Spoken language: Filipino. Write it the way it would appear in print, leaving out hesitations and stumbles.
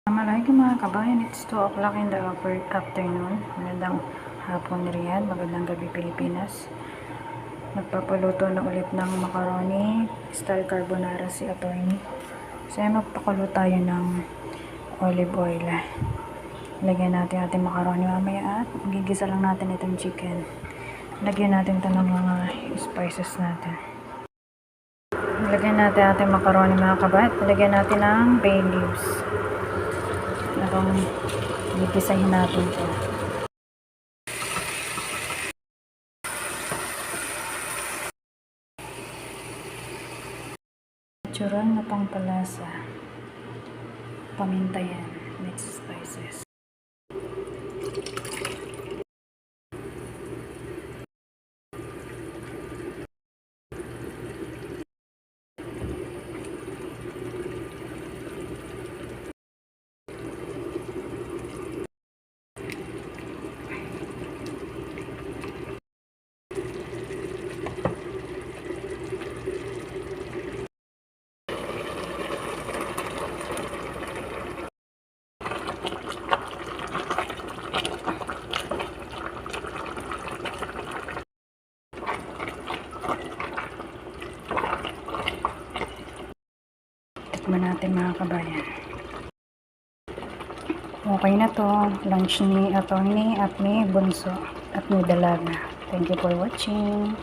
Assalamualaikum mga kabayan, it's 2 o'clock in the afternoon. Magandang hapon riyan, magandang gabi Pilipinas. Nagpapaluto na ulit ng macaroni, style carbonara si attorney. So magpakulo tayo ng olive oil. Lagyan natin ating macaroni mamaya at gigisa lang natin itong chicken. Lagyan natin ito ng mga spices natin. Lagyan natin ating macaroni mga kabayan. Lagyan natin ng bay leaves. Habang gigisahin natin ito. Natural na pampalasa. Paminta yan. Mixed spices. Tikman natin mga kabayan. Okay na to. Lunch ni attorney at ni bunso at ni dalaga. Thank you for watching.